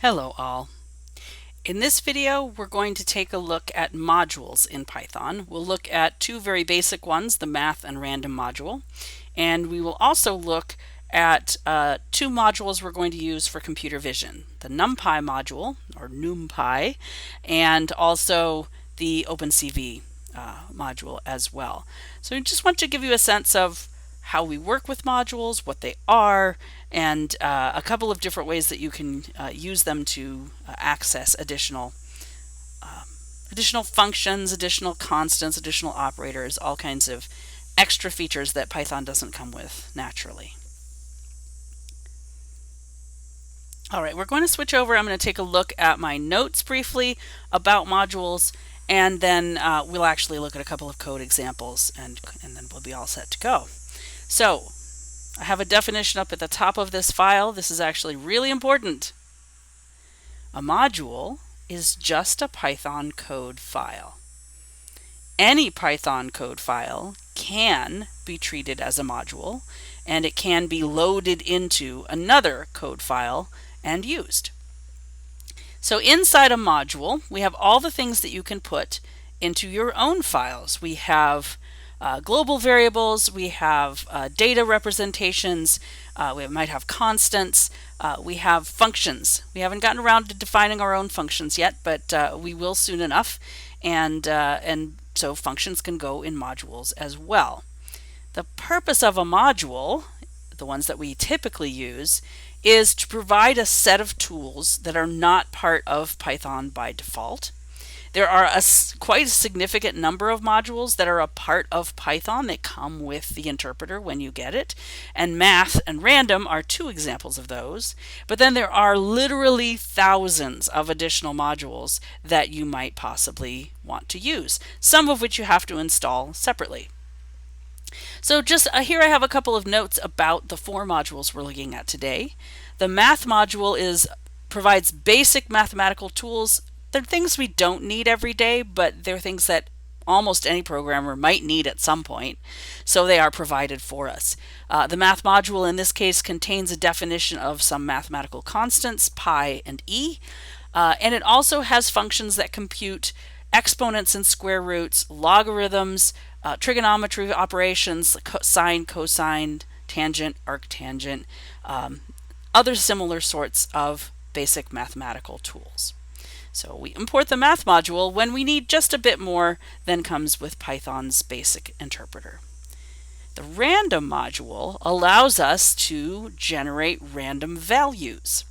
Hello all. In this video, we're going to take a look at modules in Python. We'll look at two very basic ones, the math and random module. And we will also look at two modules we're going to use for computer vision, the NumPy module, or NumPy, and also the OpenCV module as well. So I just want to give you a sense of how we work with modules, what they are, and a couple of different ways that you can use them to access additional functions, additional constants, additional operators, all kinds of extra features that Python doesn't come with naturally. All right, we're going to switch over. I'm going to take a look at my notes briefly about modules, and then we'll actually look at a couple of code examples, and then we'll be all set to go. So I have a definition up at the top of this file. This is actually really important. A module is just a Python code file. Any Python code file can be treated as a module, and it can be loaded into another code file and used. So inside a module, we have all the things that you can put into your own files. We have global variables, we have data representations, we might have constants, we have functions. We haven't gotten around to defining our own functions yet, but we will soon enough, and so functions can go in modules as well. The purpose of a module, the ones that we typically use, is to provide a set of tools that are not part of Python by default. There are quite a significant number of modules that are a part of Python. They come with the interpreter when you get it. And math and random are two examples of those. But then there are literally thousands of additional modules that you might possibly want to use, some of which you have to install separately. So just here I have a couple of notes about the four modules we're looking at today. The math module provides basic mathematical tools. They're things we don't need every day, but they're things that almost any programmer might need at some point, so they are provided for us. The math module in this case contains a definition of some mathematical constants, pi and e, and it also has functions that compute exponents and square roots, logarithms, trigonometry operations, sine, cosine, tangent, arctangent, other similar sorts of basic mathematical tools. So we import the math module when we need just a bit more than comes with Python's basic interpreter. The random module allows us to generate random values,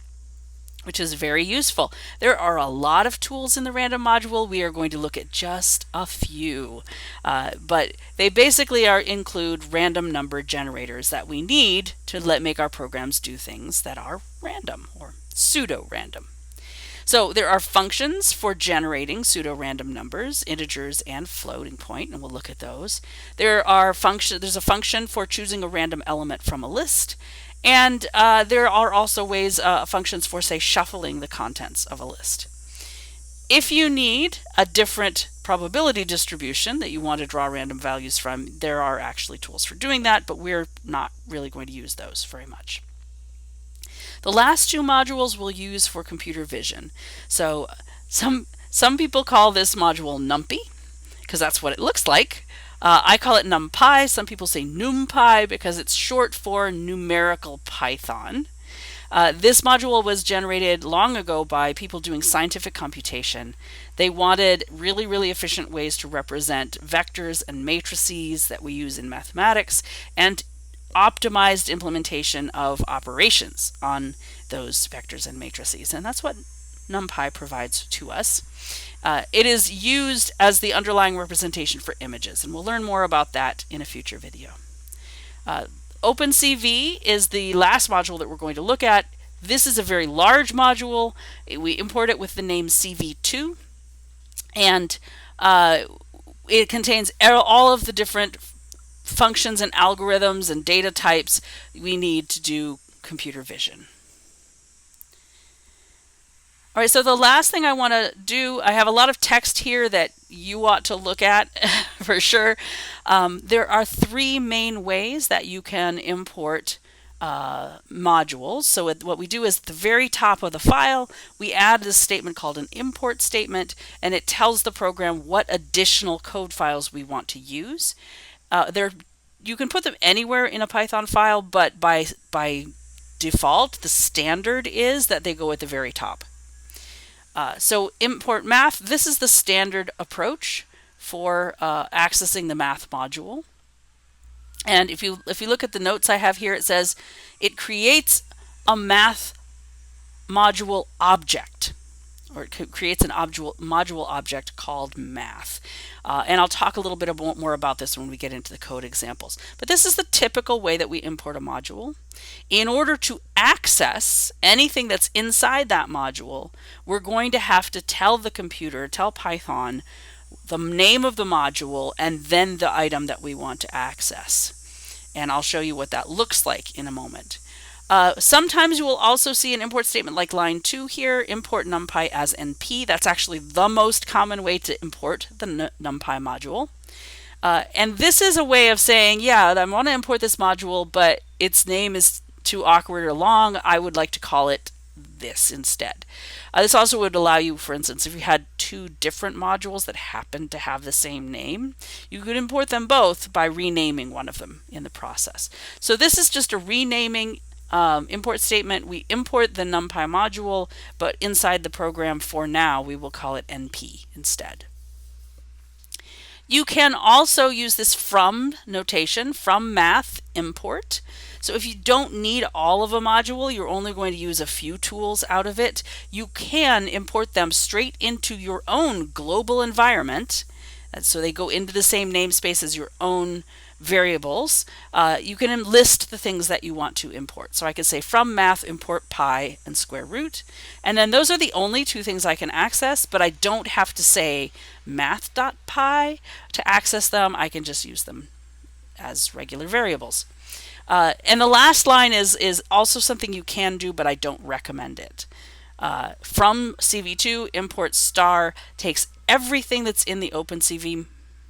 which is very useful. There are a lot of tools in the random module. We are going to look at just a few, but they basically include random number generators that we need to make our programs do things that are random or pseudo-random. So there are functions for generating pseudo-random numbers, integers and floating point, and we'll look at those. There's a function for choosing a random element from a list, and there are also functions for, say, shuffling the contents of a list. If you need a different probability distribution that you want to draw random values from, there are actually tools for doing that, but we're not really going to use those very much. The last two modules we'll use for computer vision. So some people call this module NumPy, because that's what it looks like. I call it NumPy. Some people say NumPy because it's short for numerical Python. This module was generated long ago by people doing scientific computation. They wanted really, really efficient ways to represent vectors and matrices that we use in mathematics, and optimized implementation of operations on those vectors and matrices, and that's what NumPy provides to us. It is used as the underlying representation for images, and we'll learn more about that in a future video. OpenCV is the last module that we're going to look at. This is a very large module. We import it with the name CV2, and it contains all of the different functions and algorithms and data types we need to do computer vision. All right, so the last thing I want to do, I have a lot of text here that you ought to look at for sure. There are three main ways that you can import modules. So what we do is at the very top of the file, we add this statement called an import statement, and it tells the program what additional code files we want to use. You can put them anywhere in a Python file, but by default, the standard is that they go at the very top. So import math, this is the standard approach for accessing the math module. And if you look at the notes I have here, it says it creates a math module object, or it creates an module object called math. And I'll talk a little bit more about this when we get into the code examples. But this is the typical way that we import a module. In order to access anything that's inside that module, we're going to have to tell the computer, tell Python, the name of the module and then the item that we want to access. And I'll show you what that looks like in a moment. Sometimes you will also see an import statement like line 2 here, import NumPy as NP. That's actually the most common way to import the NumPy module. And this is a way of saying, yeah, I want to import this module, but its name is too awkward or long. I would like to call it this instead. This also would allow you, for instance, if you had two different modules that happened to have the same name, you could import them both by renaming one of them in the process. So this is just a renaming import statement. We import the NumPy module, but inside the program for now, we will call it NP instead. You can also use this from notation, from math import. So if you don't need all of a module, you're only going to use a few tools out of it, you can import them straight into your own global environment. And so they go into the same namespace as your own variables. You can list the things that you want to import. So I could say from math import pi and square root, and then those are the only two things I can access, but I don't have to say math.py to access them. I can just use them as regular variables. And the last line is also something you can do, but I don't recommend it. From CV2 import star takes everything that's in the OpenCV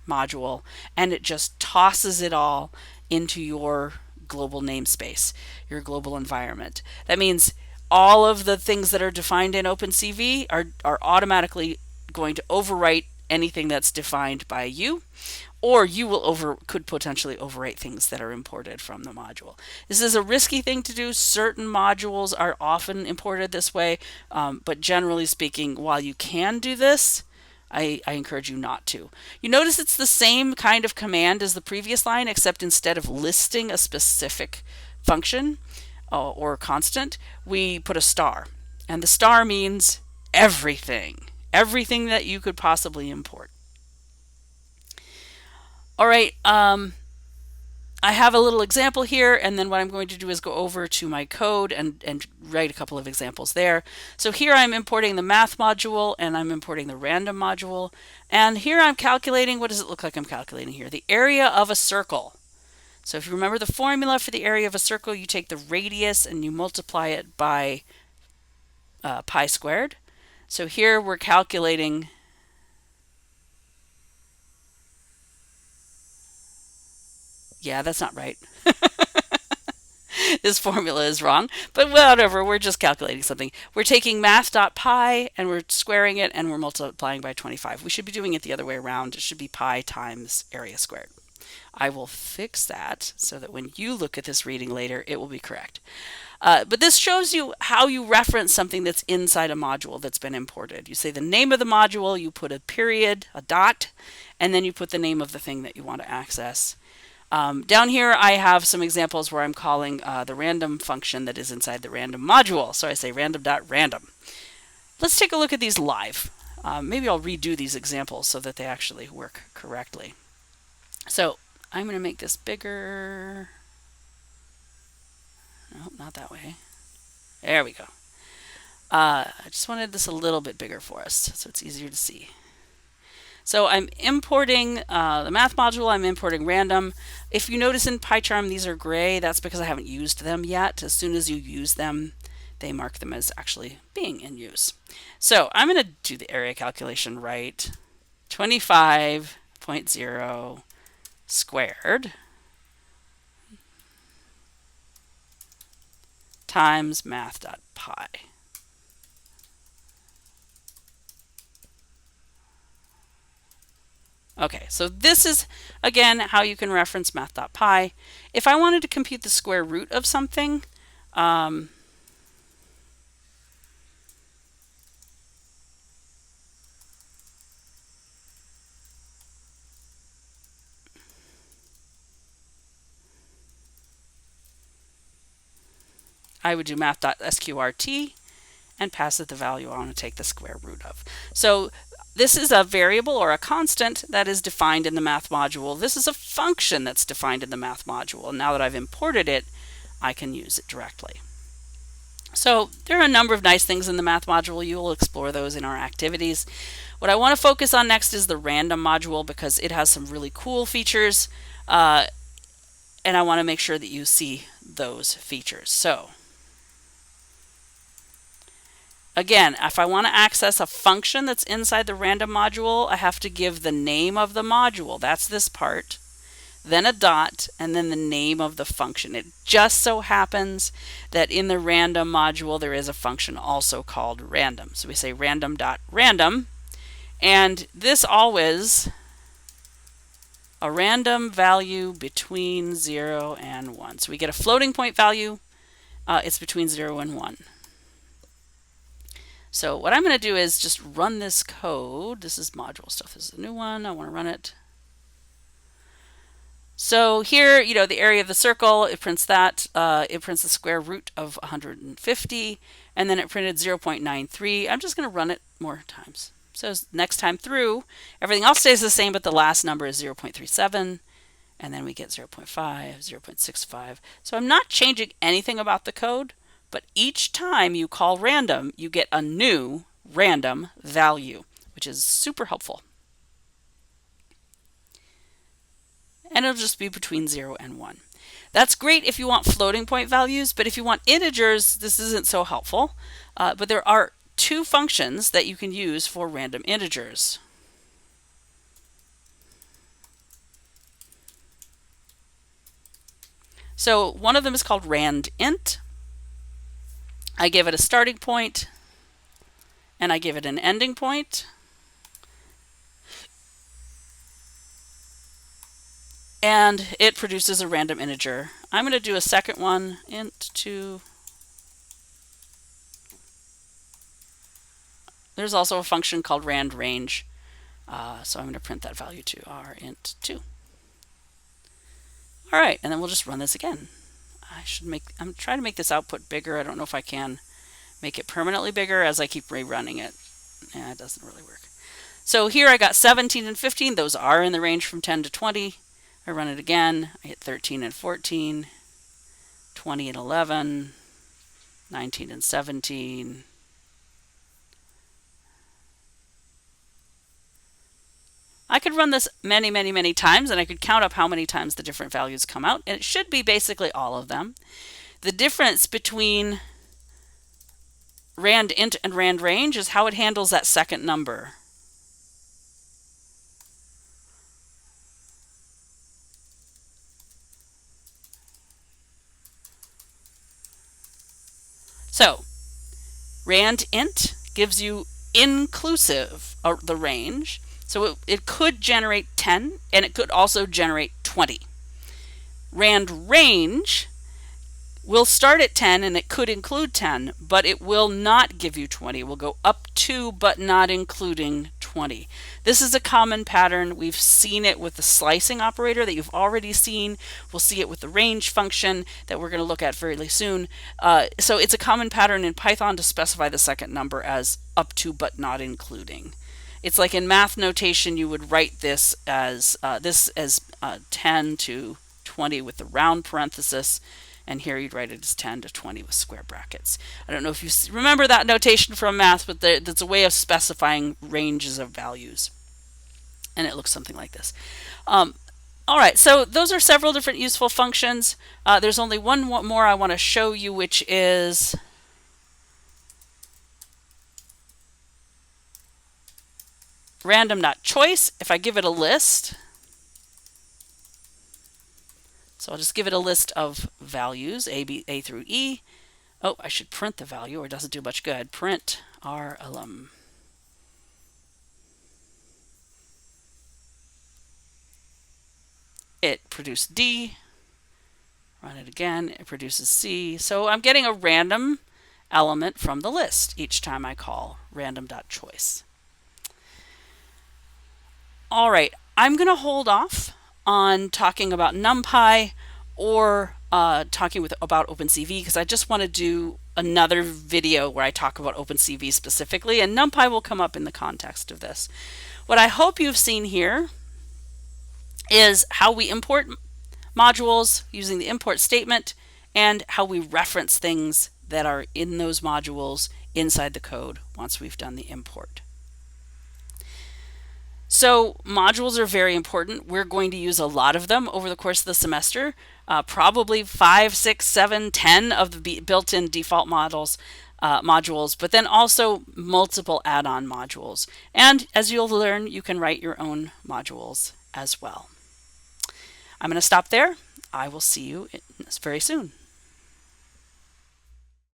module and it just tosses it all into your global namespace, your global environment. That means all of the things that are defined in OpenCV are automatically going to overwrite anything that's defined by you, or you could potentially overwrite things that are imported from the module. This is a risky thing to do. Certain modules are often imported this way, but generally speaking, while you can do this, I encourage you not to. You notice it's the same kind of command as the previous line, except instead of listing a specific function or constant, we put a star. And the star means everything that you could possibly import. All right, I have a little example here, and then what I'm going to do is go over to my code and write a couple of examples there. So here I'm importing the math module and I'm importing the random module. And here I'm calculating, what does it look like I'm calculating here? The area of a circle. So if you remember the formula for the area of a circle, you take the radius and you multiply it by pi squared. So here we're calculating that's not right. This formula is wrong, but whatever, we're just calculating something. We're taking math.pi and we're squaring it and we're multiplying by 25. We should be doing it the other way around. It should be pi times area squared. I will fix that so that when you look at this reading later, it will be correct. But this shows you how you reference something that's inside a module that's been imported. You say the name of the module, you put a period, a dot, and then you put the name of the thing that you want to access. Down here I have some examples where I'm calling the random function that is inside the random module. So I say random.random. Let's take a look at these live. Maybe I'll redo these examples so that they actually work correctly. So I'm going to make this bigger. No, not that way. There we go. I just wanted this a little bit bigger for us so it's easier to see. So I'm importing the math module, I'm importing random. If you notice in PyCharm these are gray, that's because I haven't used them yet. As soon as you use them, they mark them as actually being in use. So I'm going to do the area calculation right. 25.0 squared times math.pi. Okay, so this is, again, how you can reference math.pi. If I wanted to compute the square root of something, I would do math.sqrt and pass it the value I want to take the square root of. So this is a variable or a constant that is defined in the math module. This is a function that's defined in the math module. And now that I've imported it, I can use it directly. So there are a number of nice things in the math module. You will explore those in our activities. What I want to focus on next is the random module because it has some really cool features. And I want to make sure that you see those features. So again, if I want to access a function that's inside the random module, I have to give the name of the module. That's this part. Then a dot, and then the name of the function. It just so happens that in the random module there is a function also called random. So we say random.random, and this always a random value between 0 and 1. So we get a floating point value. It's between 0 and 1. So what I'm going to do is just run this code. This is module stuff. This is a new one. I want to run it. So here, you know, the area of the circle, it prints that. It prints the square root of 150, and then it printed 0.93. I'm just going to run it more times. So next time through, everything else stays the same, but the last number is 0.37, and then we get 0.5, 0.65. So I'm not changing anything about the code, but each time you call random, you get a new random value, which is super helpful. And it'll just be between 0 and 1. That's great if you want floating point values, but if you want integers, this isn't so helpful. But there are two functions that you can use for random integers. So one of them is called randint. I give it a starting point, and I give it an ending point. And it produces a random integer. I'm going to do a second one, int2. There's also a function called randrange. So I'm going to print that value to rint2. All right, and then we'll just run this again. I'm trying to make this output bigger. I don't know if I can make it permanently bigger as I keep rerunning it. Yeah, it doesn't really work. So here I got 17 and 15. Those are in the range from 10 to 20. I run it again. I hit 13 and 14, 20 and 11, 19 and 17. I could run this many, many, many times, and I could count up how many times the different values come out, and it should be basically all of them. The difference between randint and randrange is how it handles that second number. So randint gives you inclusive of the range. So it could generate 10, and it could also generate 20. Randrange will start at 10, and it could include 10, but it will not give you 20. It will go up to, but not including 20. This is a common pattern. We've seen it with the slicing operator that you've already seen. We'll see it with the range function that we're going to look at fairly soon. So it's a common pattern in Python to specify the second number as up to, but not including. It's like in math notation, you would write this as 10 to 20 with the round parenthesis, and here you'd write it as 10 to 20 with square brackets. I don't know if you remember that notation from math, but that's a way of specifying ranges of values. And it looks something like this. All right, so those are several different useful functions. There's only one more I want to show you, which is random.choice. If I give it a list, so I'll just give it a list of values, A through E. Oh, I should print the value or it doesn't do much good. Print rlm. It produced D. Run it again, it produces C. So I'm getting a random element from the list each time I call random.choice. All right, I'm going to hold off on talking about NumPy or talking about OpenCV because I just want to do another video where I talk about OpenCV specifically, and NumPy will come up in the context of this. What I hope you've seen here is how we import modules using the import statement and how we reference things that are in those modules inside the code once we've done the import. So modules are very important. We're going to use a lot of them over the course of the semester, probably 5, 6, 7, 10 of the built-in default modules, but then also multiple add-on modules. And as you'll learn, you can write your own modules as well. I'm going to stop there. I will see you very soon.